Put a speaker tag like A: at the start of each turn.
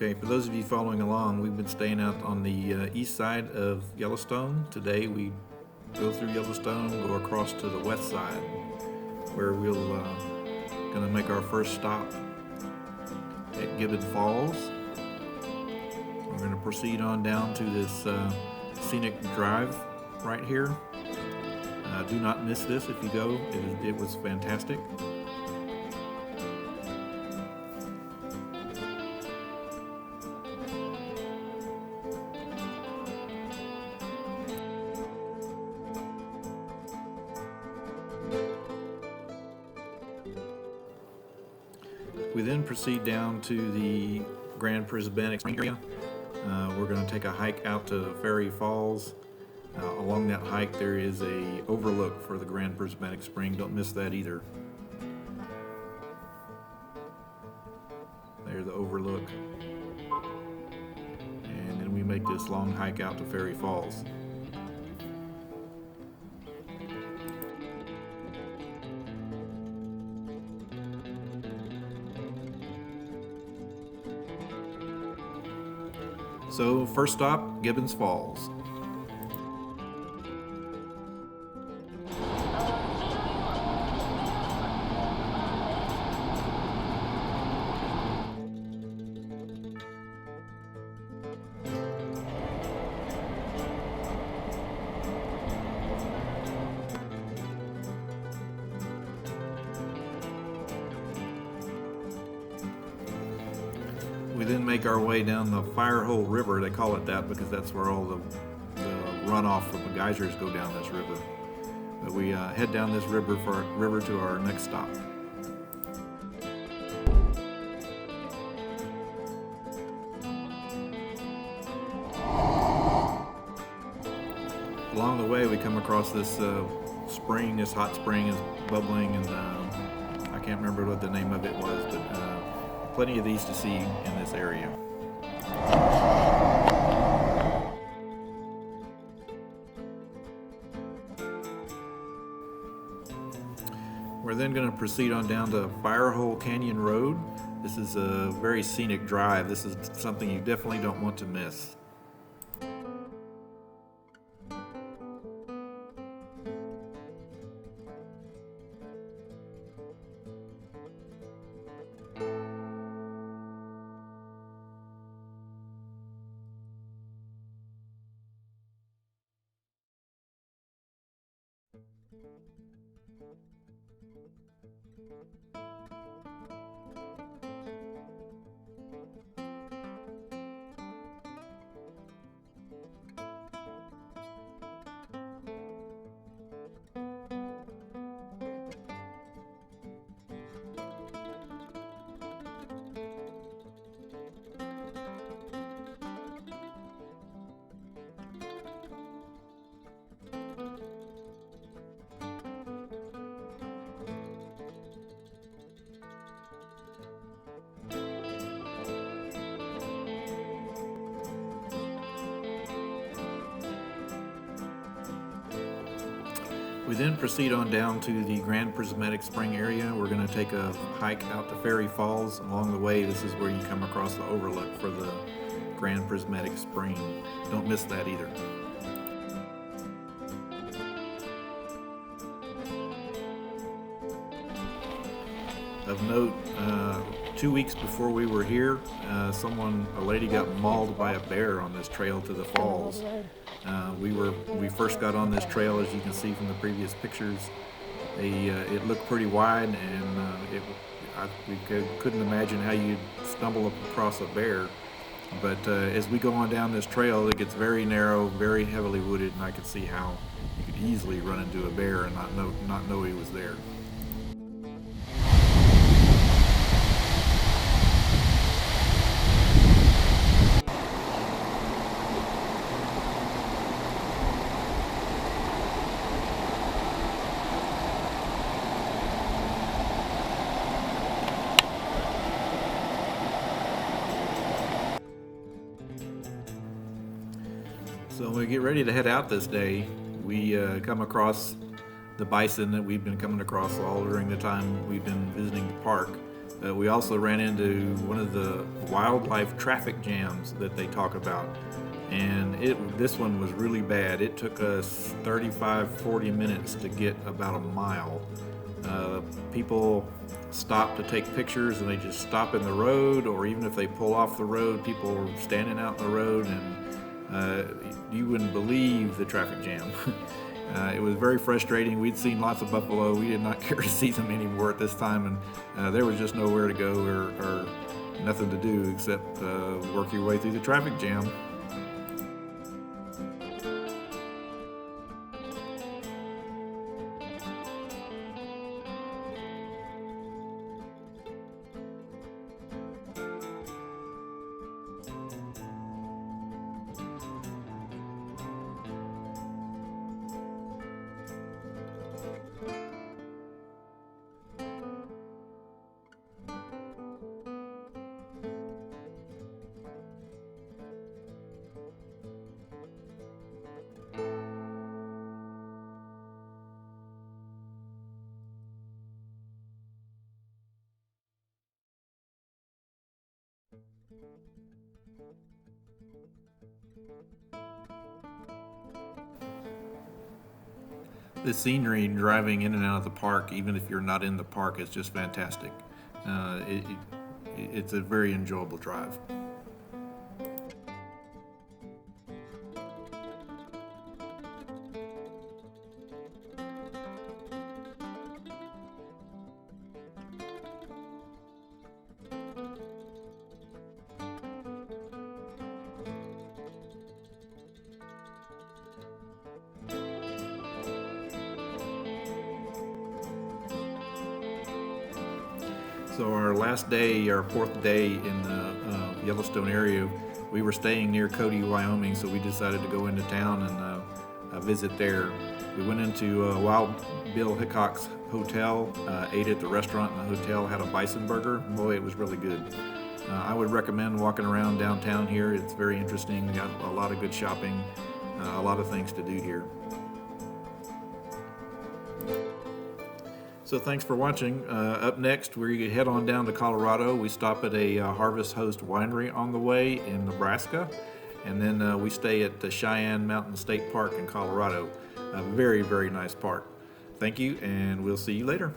A: Okay, for those of you following along, we've been staying out on the east side of Yellowstone. Today we go through Yellowstone, go across to the west side, where we'll gonna make our first stop at Gibson Falls. We're gonna proceed on down to this scenic drive right here. Do not miss this if you go. It was fantastic. We then proceed down to the Grand Prismatic Spring area. We're going to take a hike out to Firehole Falls. Along that hike there is a overlook for the Grand Prismatic Spring. Don't miss that either. There's the overlook. And then we make this long hike out to Firehole Falls. So, first stop, Gibson Falls. We then make our way down the Firehole River. They call it that because that's where all the runoff from the geysers go down this river. But we head down this river to our next stop. Along the way we come across this spring. This hot spring is bubbling, and I can't remember what the name of it was, but plenty of these to see in this area. We're then going to proceed on down to Firehole Canyon Road. This is a very scenic drive. This is something you definitely don't want to miss. We then proceed on down to the Grand Prismatic Spring area. We're going to take a hike out to Firehole Falls. Along the way, this is where you come across the overlook for the Grand Prismatic Spring. Don't miss that either. Of note, 2 weeks before we were here, a lady got mauled by a bear on this trail to the falls. We first got on this trail, as you can see from the previous pictures. It looked pretty wide, and we couldn't imagine how you'd stumble across a bear. But as we go on down this trail, it gets very narrow, very heavily wooded, and I could see how you could easily run into a bear and not know he was there. So when we get ready to head out this day, we come across the bison that we've been coming across all during the time we've been visiting the park. We also ran into one of the wildlife traffic jams that they talk about. And this one was really bad. It took us 35-40 minutes to get about a mile. People stop to take pictures and they just stop in the road, or even if they pull off the road, people are standing out in the road, and you wouldn't believe the traffic jam. It was very frustrating. We'd seen lots of buffalo. We did not care to see them anymore at this time, and there was just nowhere to go or nothing to do except work your way through the traffic jam. The scenery driving in and out of the park, even if you're not in the park, is just fantastic. It's a very enjoyable drive. So our last day, our fourth day in the Yellowstone area, we were staying near Cody, Wyoming, so we decided to go into town and visit there. We went into Wild Bill Hickok's hotel, ate at the restaurant in the hotel, had a bison burger. Boy, it was really good. I would recommend walking around downtown here. It's very interesting. We got a lot of good shopping, a lot of things to do here. So thanks for watching. Up next, we head on down to Colorado. We stop at a Harvest Host winery on the way in Nebraska, and then we stay at the Cheyenne Mountain State Park in Colorado. A very, very nice park. Thank you, and we'll see you later.